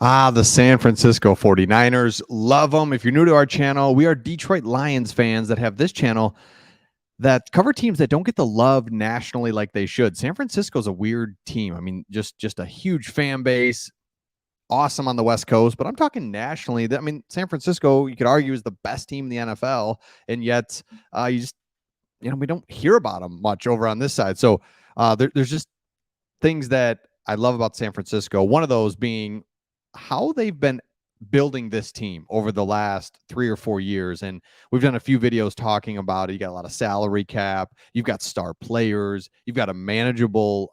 The San Francisco 49ers. Love them. If you're new to our channel, we are Detroit Lions fans that have this channel that cover teams that don't get the love nationally like they should. San Francisco's a weird team. I mean, just a huge fan base. Awesome on the West Coast, but I'm talking nationally. I mean, San Francisco, you could argue, is the best team in the NFL, and yet we don't hear about them much over on this side. So there's just things that I love about San Francisco. One of those being how they've been building this team over the last 3 or 4 years. And we've done a few videos talking about it. You got a lot of salary cap. You've got star players. You've got a manageable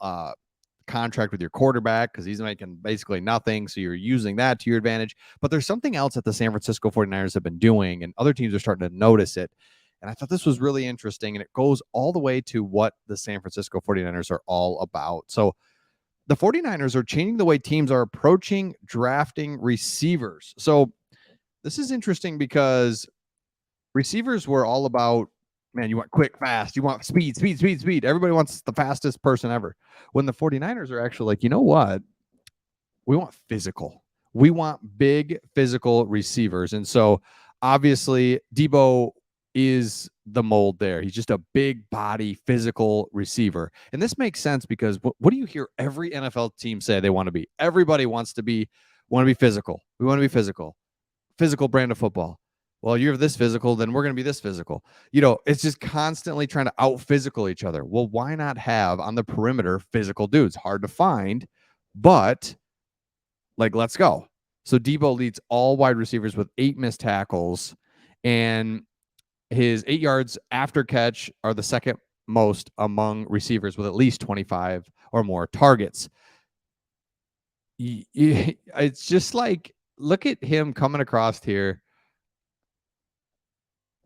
contract with your quarterback because he's making basically nothing. So you're using that to your advantage. But there's something else that the San Francisco 49ers have been doing, and other teams are starting to notice it. And I thought this was really interesting. And it goes all the way to what the San Francisco 49ers are all about. So the 49ers are changing the way teams are approaching drafting receivers. So this is interesting because receivers were all about, man, you want quick, fast, you want speed, speed, speed, speed. Everybody wants the fastest person ever. When the 49ers are actually like, you know what? We want physical. We want big physical receivers. And so obviously Debo is the mold there. He's just a big body physical receiver. And this makes sense because what do you hear every NFL team say they want to be? Everybody wants to be physical. We want to be physical. Physical brand of football. Well, you're this physical, then we're going to be this physical. It's just constantly trying to out physical each other. Well, why not have on the perimeter physical dudes? Hard to find, but let's go. So Debo leads all wide receivers with 8 missed tackles, and his 8 yards after catch are the second most among receivers with at least 25 or more targets. It's just like, look at him coming across here.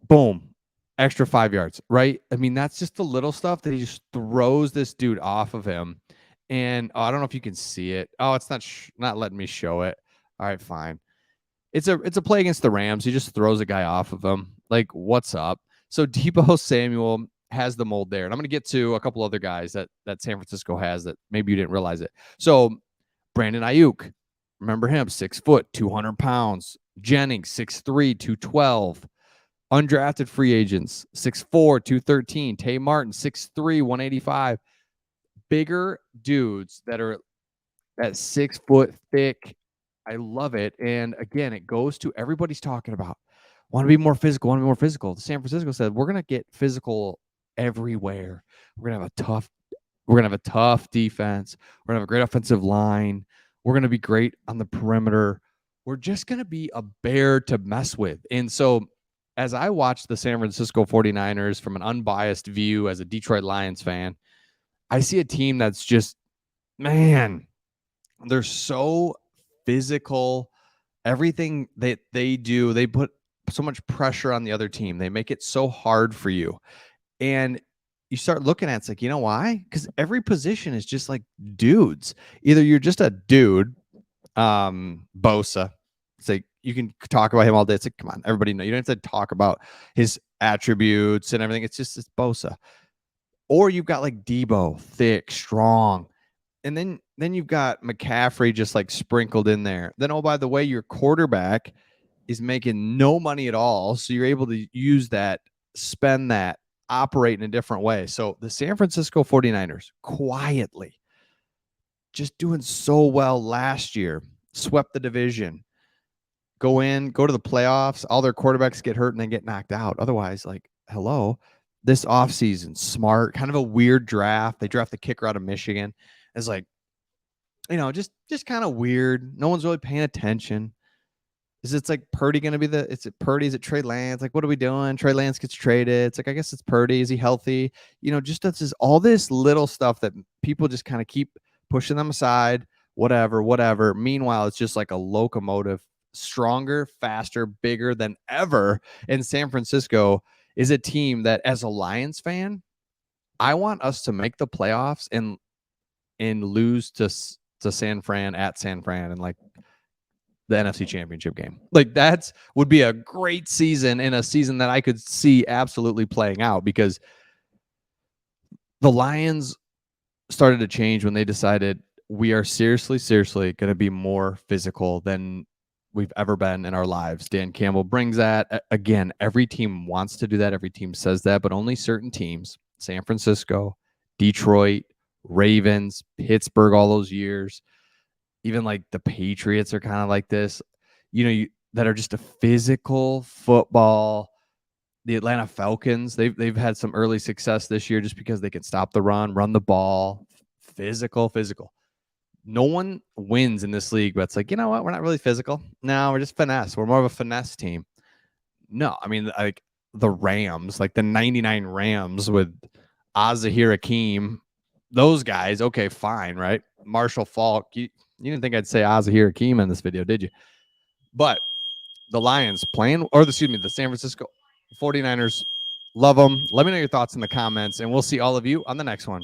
Boom, extra 5 yards, right? I mean, that's just the little stuff that he just throws this dude off of him. And I don't know if you can see it. Oh, it's not letting me show it. All right, fine. It's a play against the Rams. He just throws a guy off of him. Like, what's up? So Debo Samuel has the mold there. And I'm going to get to a couple other guys that San Francisco has that maybe you didn't realize it. So Brandon Ayuk, remember him, 6 foot, 200 pounds. Jennings, 6'3", 212. Undrafted free agents, 6'4", 213. Tay Martin, 6'3", 185. Bigger dudes that are at 6 foot thick. I love it. And again, it goes to everybody's talking about want to be more physical, want to be more physical. San Francisco said, we're going to get physical everywhere. We're going to have a tough defense. We're going to have a great offensive line. We're going to be great on the perimeter. We're just going to be a bear to mess with. And so as I watch the San Francisco 49ers from an unbiased view as a Detroit Lions fan, I see a team that's just, man, they're so physical. Everything that they do, they put so much pressure on the other team. They make it so hard for you. And you start looking at it, it's like, you know why? Because every position is just like dudes. Either you're just a dude, Bosa. It's like you can talk about him all day. It's like, come on, everybody know. You don't have to talk about his attributes and everything. It's Bosa. Or you've got like Debo, thick, strong. And then you've got McCaffrey just like sprinkled in there. Then, oh, by the way, your quarterback is making no money at all. So you're able to use that, spend that, operate in a different way. So the San Francisco 49ers quietly just doing so well last year, swept the division, go to the playoffs, all their quarterbacks get hurt and then get knocked out. Otherwise, like, hello, this offseason, smart, kind of a weird draft. They draft the kicker out of Michigan. It's like, just kind of weird. No one's really paying attention. It's like Purdy going to be is it Purdy? Is it Trey Lance? Like, what are we doing? Trey Lance gets traded. It's like, I guess it's Purdy. Is he healthy? Just that's just all this little stuff that people just kind of keep pushing them aside, whatever. Meanwhile, it's just like a locomotive, stronger, faster, bigger than ever. And San Francisco is a team that, as a Lions fan, I want us to make the playoffs and lose to San Fran at San Fran and like the NFC Championship game. Like, that would be a great season, and a season that I could see absolutely playing out, because the Lions started to change when they decided we are seriously going to be more physical than we've ever been in our lives. Dan Campbell brings that. Again, every team wants to do that. Every team says that, but only certain teams. San Francisco, Detroit, Ravens, Pittsburgh, all those years. Even like the Patriots are kind of like this, that are just a physical football. The Atlanta Falcons, they've had some early success this year just because they can stop the run the ball, physical. No one wins in this league, but it's like, you know what? We're not really physical. No, we're just finesse. We're more of a finesse team. No, I mean, like the Rams, like the 99 Rams with Azahir Hakeem, those guys, okay, fine, right? Marshall Faulk. You didn't think I'd say Azahir Hakeem in this video, did you? But the Lions playing, or the San Francisco 49ers, love them. Let me know your thoughts in the comments, and we'll see all of you on the next one.